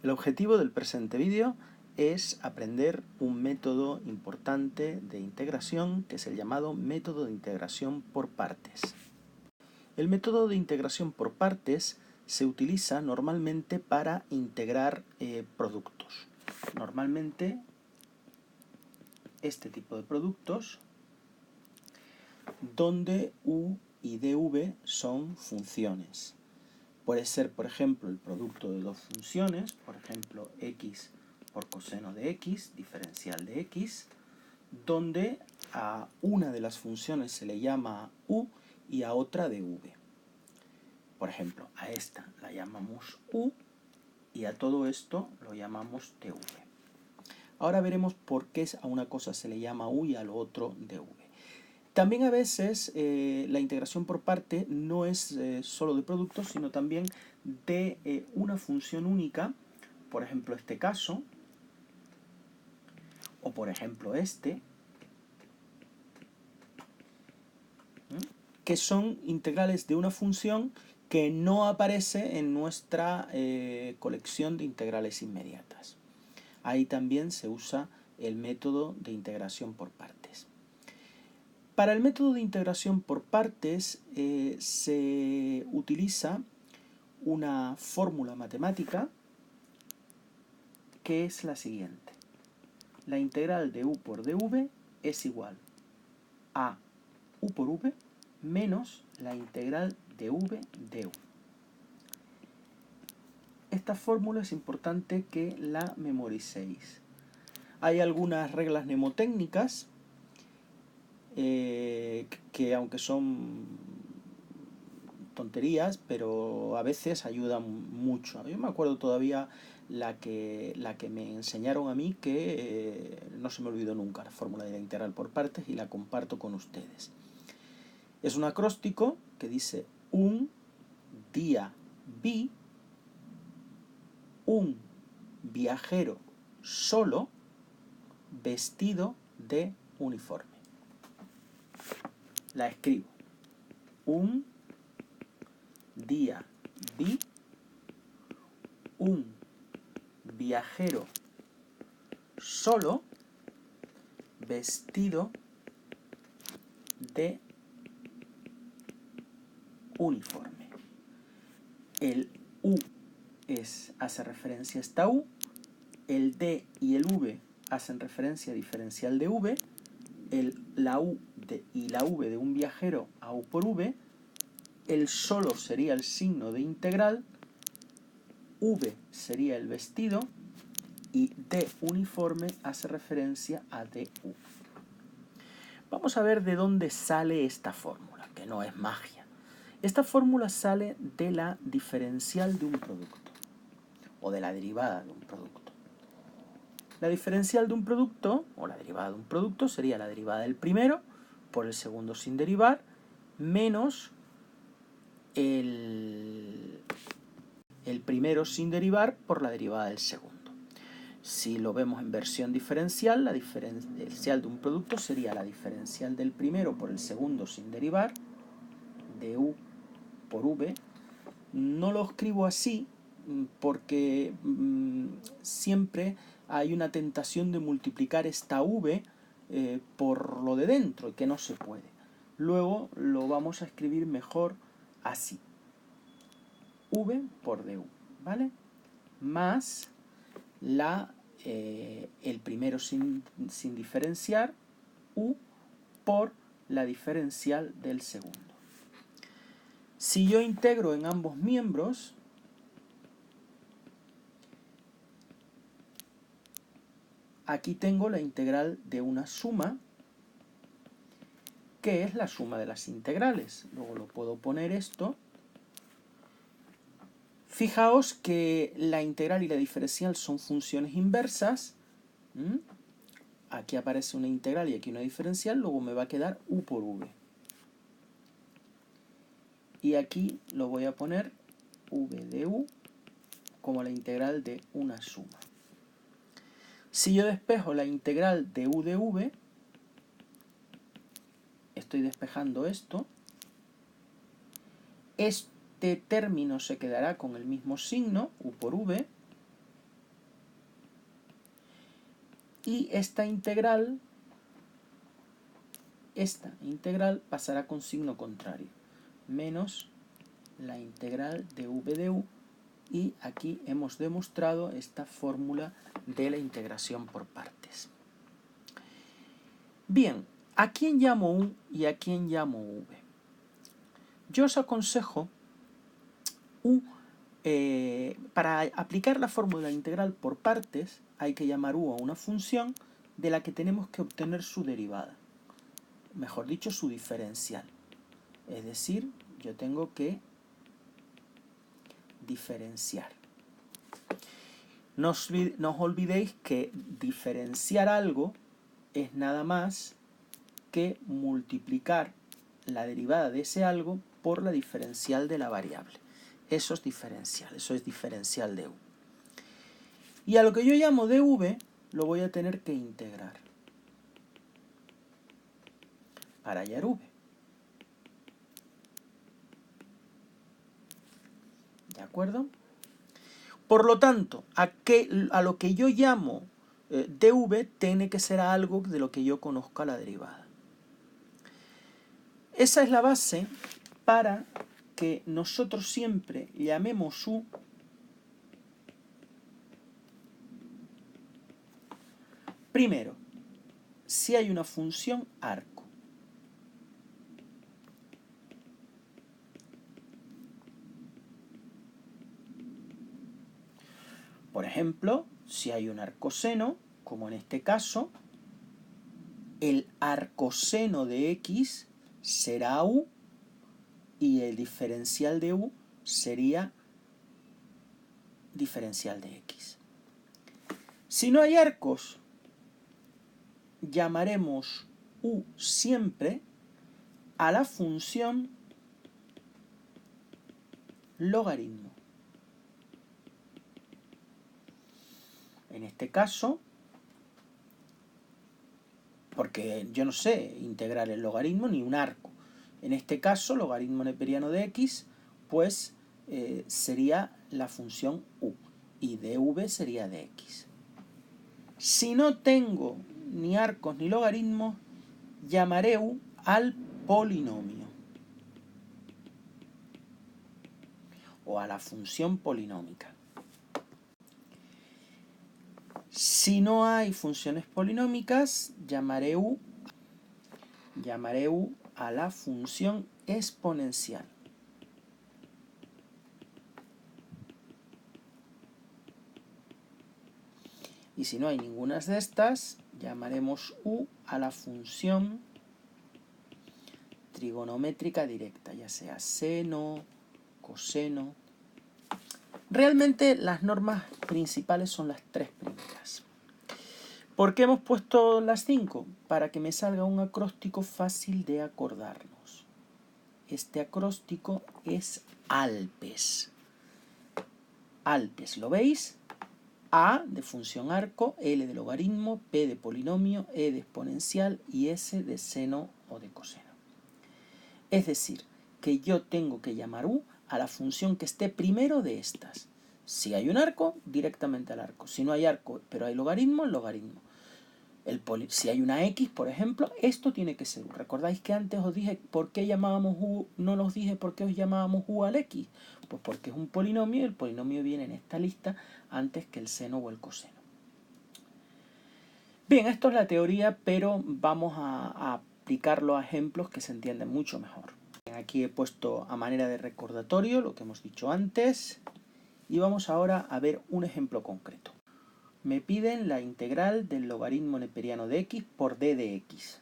El objetivo del presente vídeo es aprender un método importante de integración que es el llamado método de integración por partes. El método de integración por partes se utiliza normalmente para integrar productos. Normalmente este tipo de productos donde u y dv son funciones. Puede ser, por ejemplo, el producto de dos funciones, por ejemplo, x por coseno de x, diferencial de x, donde a una de las funciones se le llama u y a otra dv. Por ejemplo, a esta la llamamos u y a todo esto lo llamamos dv. Ahora veremos por qué a una cosa se le llama u y a lo otro dv. También a veces la integración por parte no es solo de productos, sino también de una función única, por ejemplo este caso, o por ejemplo este, que son integrales de una función que no aparece en nuestra colección de integrales inmediatas. Ahí también se usa el método de integración por partes. Para el método de integración por partes se utiliza una fórmula matemática que es la siguiente. La integral de u por dv es igual a u por v menos la integral de v de u. Esta fórmula es importante que la memoricéis. Hay algunas reglas mnemotécnicas que aunque son tonterías, pero a veces ayudan mucho. Yo me acuerdo todavía la que me enseñaron a mí, que no se me olvidó nunca, la fórmula de la integral por partes, y la comparto con ustedes. Es un acróstico que dice: un día vi un viajero solo vestido de uniforme. La escribo. Un día vi un viajero solo vestido de uniforme. El u hace referencia a esta u, el d y el v hacen referencia a diferencial de v, la u y la v de un viajero a u por v, el solo sería el signo de integral, v sería el vestido y d uniforme hace referencia a du. Vamos a ver de dónde sale esta fórmula, que no es magia. Esta fórmula sale de la diferencial de un producto, o de la derivada de un producto. La diferencial de un producto, o la derivada de un producto, sería la derivada del primero por el segundo sin derivar, menos el primero sin derivar por la derivada del segundo. Si lo vemos en versión diferencial, la diferencial de un producto sería la diferencial del primero por el segundo sin derivar, de u por v. No lo escribo así porque siempre hay una tentación de multiplicar esta v por lo de dentro, y que no se puede. Luego lo vamos a escribir mejor así. v por du, ¿vale? Más el primero sin diferenciar, u por la diferencial del segundo. Si yo integro en ambos miembros, aquí tengo la integral de una suma, que es la suma de las integrales. Luego lo puedo poner esto. Fijaos que la integral y la diferencial son funciones inversas. Aquí aparece una integral y aquí una diferencial, luego me va a quedar u por v. Y aquí lo voy a poner v de u como la integral de una suma. Si yo despejo la integral de u de v, estoy despejando esto, este término se quedará con el mismo signo, u por v, y esta integral pasará con signo contrario, menos la integral de v de u, y aquí hemos demostrado esta fórmula de la integración por partes. Bien, ¿a quién llamo u y a quién llamo v? Yo os aconsejo para aplicar la fórmula integral por partes hay que llamar u a una función de la que tenemos que obtener su derivada, mejor dicho, su diferencial. Es decir, yo tengo que diferenciar. No os olvidéis que diferenciar algo es nada más que multiplicar la derivada de ese algo por la diferencial de la variable. Eso es diferencial, eso es diferencial de u. Y a lo que yo llamo dv lo voy a tener que integrar para hallar v. ¿De acuerdo? Por lo tanto, a lo que yo llamo dv tiene que ser algo de lo que yo conozca la derivada. Esa es la base para que nosotros siempre llamemos u primero, si hay una función arco. Por ejemplo, si hay un arcoseno, como en este caso, el arcoseno de x será u y el diferencial de u sería diferencial de x. Si no hay arcos, llamaremos u siempre a la función logaritmo. En este caso, porque yo no sé integrar el logaritmo ni un arco. En este caso, logaritmo neperiano de x, pues sería la función u, y dv sería de x. Si no tengo ni arcos ni logaritmos, llamaré u al polinomio, o a la función polinómica. Si no hay funciones polinómicas, llamaré u a la función exponencial. Y si no hay ninguna de estas, llamaremos u a la función trigonométrica directa, ya sea seno, coseno. Realmente las normas principales son las tres primeras. ¿Por qué hemos puesto las 5? Para que me salga un acróstico fácil de acordarnos. Este acróstico es Alpes. Alpes, ¿lo veis? A de función arco, L de logaritmo, P de polinomio, E de exponencial y S de seno o de coseno. Es decir, que yo tengo que llamar u a la función que esté primero de estas. Si hay un arco, directamente al arco. Si no hay arco, pero hay logaritmo, el logaritmo. Si hay una x, por ejemplo, esto tiene que ser u. ¿Recordáis que antes os dije por qué llamábamos u? No os dije por qué os llamábamos u al x. Pues porque es un polinomio y el polinomio viene en esta lista antes que el seno o el coseno. Bien, esto es la teoría, pero vamos a aplicarlo a ejemplos que se entienden mucho mejor. Aquí he puesto a manera de recordatorio lo que hemos dicho antes y vamos ahora a ver un ejemplo concreto. Me piden la integral del logaritmo neperiano de x por d de x.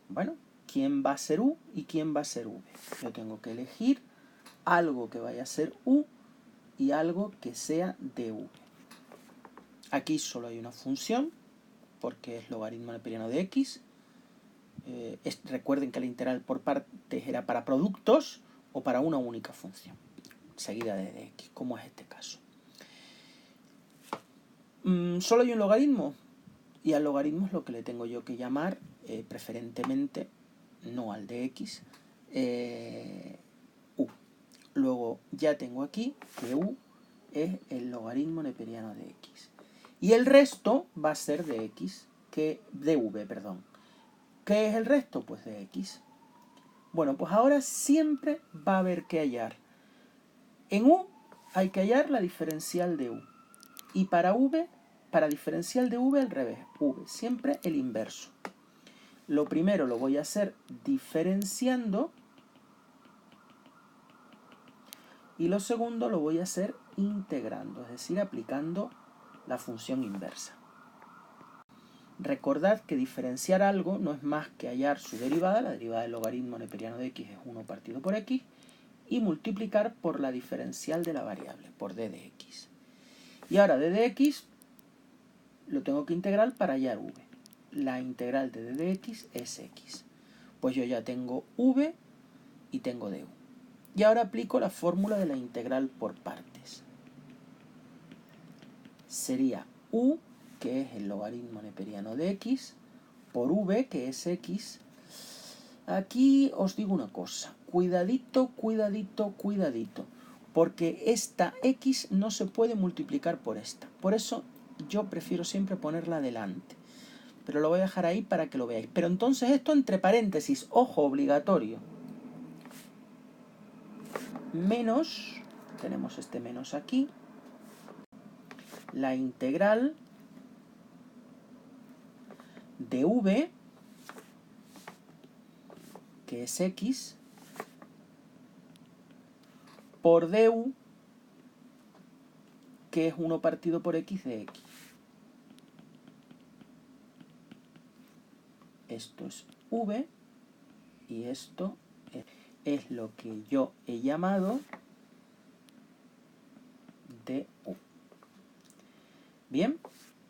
Bueno, ¿quién va a ser u y quién va a ser v? Yo tengo que elegir algo que vaya a ser u y algo que sea dv. Aquí solo hay una función, porque es logaritmo neperiano de x. Recuerden que la integral por partes era para productos o para una única función, seguida de x, como es este caso. Solo hay un logaritmo, y al logaritmo es lo que le tengo yo que llamar, preferentemente, no al de x, u. Luego ya tengo aquí que u es el logaritmo neperiano de x. Y el resto va a ser de x, de v, perdón. ¿Qué es el resto? Pues de x. Bueno, pues ahora siempre va a haber que hallar. En u hay que hallar la diferencial de u. Y para diferencial de v al revés, v, siempre el inverso. Lo primero lo voy a hacer diferenciando y lo segundo lo voy a hacer integrando, es decir, aplicando la función inversa. Recordad que diferenciar algo no es más que hallar su derivada, la derivada del logaritmo neperiano de x es 1 partido por x, y multiplicar por la diferencial de la variable, por d de x. Y ahora d de x lo tengo que integrar para hallar v. La integral de d de x es x. Pues yo ya tengo v y tengo du. Y ahora aplico la fórmula de la integral por partes. Sería u, que es el logaritmo neperiano de x, por v, que es x. Aquí os digo una cosa, cuidadito, cuidadito, cuidadito, porque esta x no se puede multiplicar por esta. Por eso yo prefiero siempre ponerla delante. Pero lo voy a dejar ahí para que lo veáis. Pero entonces esto entre paréntesis, ojo, obligatorio. Menos, tenemos este menos aquí, la integral de v, que es x, por du, que es 1 partido por x de x. Esto es v y esto es lo que yo he llamado du. Bien,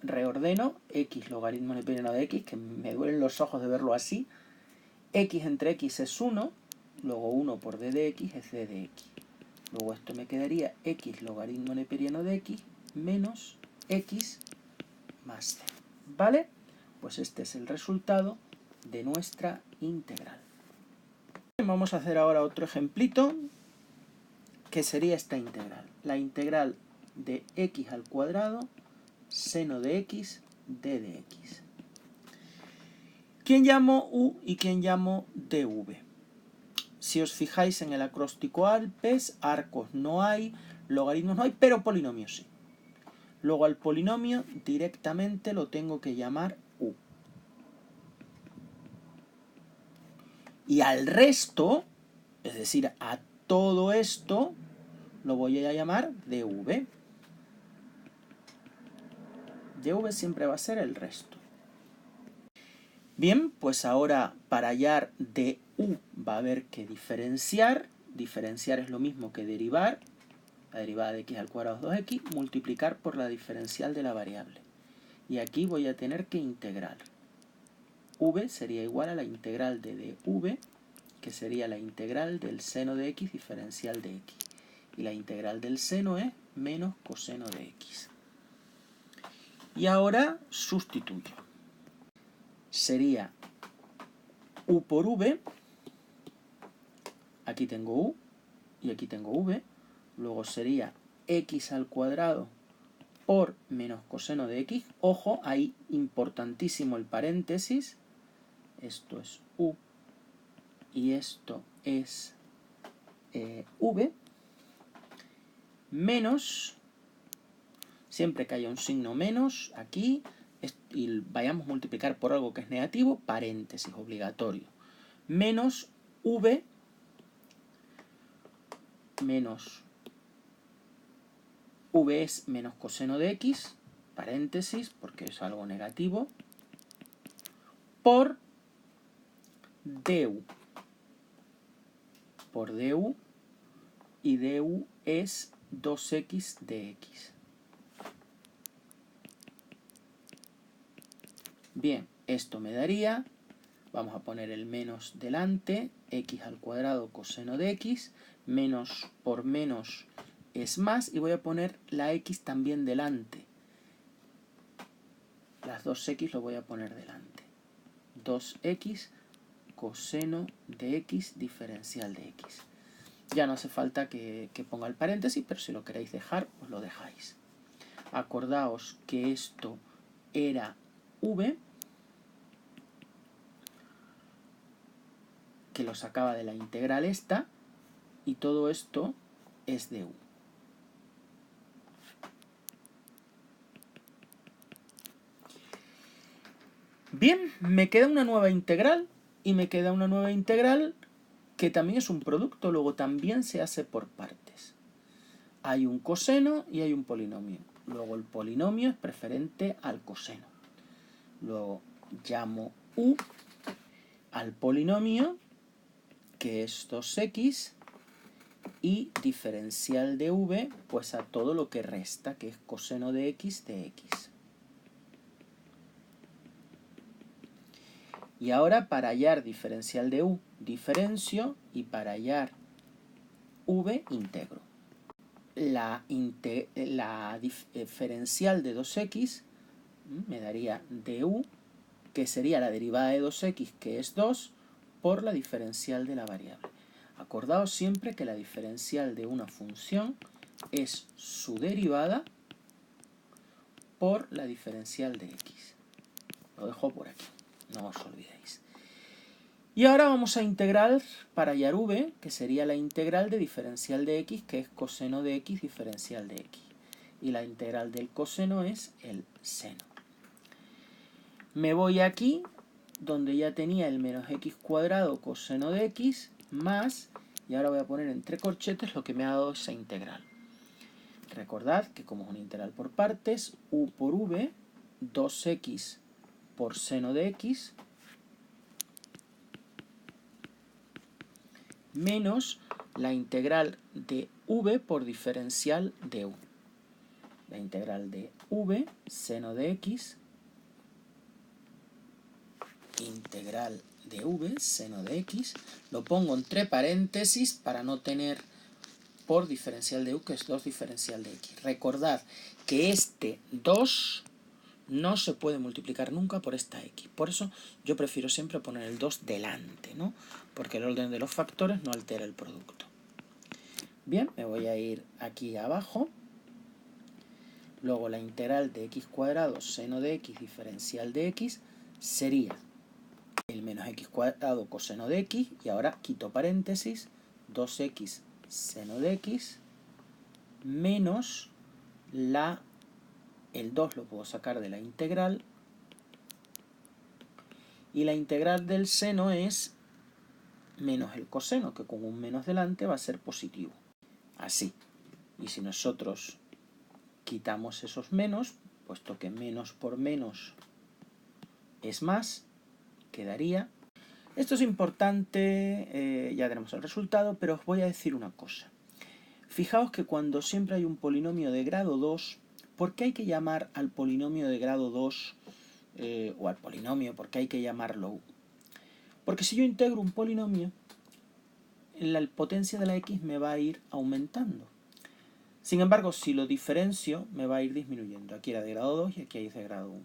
reordeno x logaritmo neperiano de x, que me duelen los ojos de verlo así. X entre x es 1, luego 1 por d de x es d de x. Luego esto me quedaría x logaritmo neperiano de x menos x más c. ¿Vale? Pues este es el resultado de nuestra integral. Vamos a hacer ahora otro ejemplito, que sería esta integral. La integral de x al cuadrado, seno de x, d de x. ¿Quién llamo u y quién llamo dv? Si os fijáis en el acróstico ALPES, arcos no hay, logaritmos no hay, pero polinomios sí. Luego al polinomio directamente lo tengo que llamar u. Y al resto, es decir, a todo esto, lo voy a llamar dv. dv siempre va a ser el resto. Bien, pues ahora para hallar du va a haber que diferenciar. Diferenciar es lo mismo que derivar. La derivada de x al cuadrado es 2x, multiplicar por la diferencial de la variable. Y aquí voy a tener que integrar. V sería igual a la integral de dv, que sería la integral del seno de x diferencial de x. Y la integral del seno es menos coseno de x. Y ahora sustituyo. Sería u por v, aquí tengo u y aquí tengo v, luego sería x al cuadrado por menos coseno de x. Ojo, ahí importantísimo el paréntesis. Esto es u y esto es v, menos, siempre que haya un signo menos aquí, y vayamos a multiplicar por algo que es negativo, paréntesis obligatorio, menos v menos v es menos coseno de x, paréntesis, porque es algo negativo, por du. Por du, y du es 2x de x. Bien, esto me daría, vamos a poner el menos delante, x al cuadrado coseno de x, menos por menos es más, y voy a poner la x también delante. Las 2x lo voy a poner delante. 2x coseno de x diferencial de x. Ya no hace falta que ponga el paréntesis, pero si lo queréis dejar, pues lo dejáis. Acordaos que esto era v, que lo sacaba de la integral esta, y todo esto es de u. Bien, me queda una nueva integral, y me queda una nueva integral que también es un producto, luego también se hace por partes. Hay un coseno y hay un polinomio. Luego el polinomio es preferente al coseno. Luego llamo u al polinomio, que es 2x, y diferencial de v, pues a todo lo que resta, que es coseno de x. Y ahora para hallar diferencial de u, diferencio, y para hallar v, integro. La diferencial de 2x me daría du, que sería la derivada de 2x, que es 2, por la diferencial de la variable. Acordaos siempre que la diferencial de una función es su derivada por la diferencial de x. Lo dejo por aquí, no os olvidéis. Y ahora vamos a integrar para hallar v, que sería la integral de diferencial de x, que es coseno de x diferencial de x. Y la integral del coseno es el seno. Me voy aquí, donde ya tenía el menos x cuadrado coseno de x, más, y ahora voy a poner entre corchetes lo que me ha dado esa integral. Recordad que como es una integral por partes, u por v, 2x por seno de x, menos la integral de v por diferencial de u. La integral de v, seno de x, integral de v, seno de x, lo pongo entre paréntesis para no tener por diferencial de u, que es 2 diferencial de x. Recordad que este 2 no se puede multiplicar nunca por esta x. Por eso yo prefiero siempre poner el 2 delante, ¿no? Porque el orden de los factores no altera el producto. Bien, me voy a ir aquí abajo. Luego la integral de x cuadrado seno de x diferencial de x sería el menos x cuadrado coseno de x, y ahora quito paréntesis, 2x seno de x, menos el 2 lo puedo sacar de la integral, y la integral del seno es menos el coseno, que con un menos delante va a ser positivo. Así. Y si nosotros quitamos esos menos, puesto que menos por menos es más, quedaría. Esto es importante, ya tenemos el resultado, pero os voy a decir una cosa. Fijaos que cuando siempre hay un polinomio de grado 2, ¿por qué hay que llamar al polinomio de grado 2, o al polinomio, por qué hay que llamarlo u? Porque si yo integro un polinomio, la potencia de la x me va a ir aumentando. Sin embargo, si lo diferencio, me va a ir disminuyendo. Aquí era de grado 2 y aquí es de grado 1.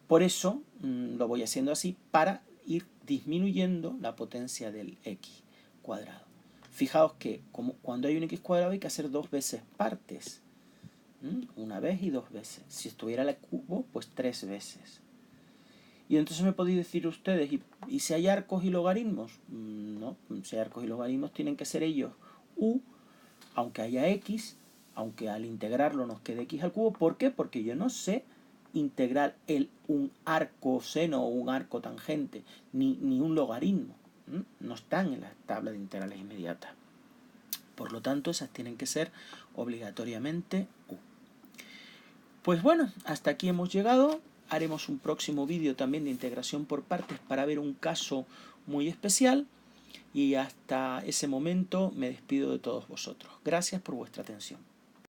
Por eso lo voy haciendo así, para ir disminuyendo la potencia del x cuadrado. Fijaos que cuando hay un x cuadrado hay que hacer 2 veces partes. Una vez y 2 veces. Si estuviera al cubo, pues 3 veces. Y entonces me podéis decir ustedes, ¿y si hay arcos y logaritmos? No, si hay arcos y logaritmos tienen que ser ellos u, aunque haya x, aunque al integrarlo nos quede x al cubo. ¿Por qué? Porque yo no sé integrar un arco seno o un arco tangente, ni un logaritmo. No están en la tabla de integrales inmediatas. Por lo tanto, esas tienen que ser obligatoriamente u. Pues bueno, hasta aquí hemos llegado. Haremos un próximo vídeo también de integración por partes para ver un caso muy especial. Y hasta ese momento me despido de todos vosotros. Gracias por vuestra atención.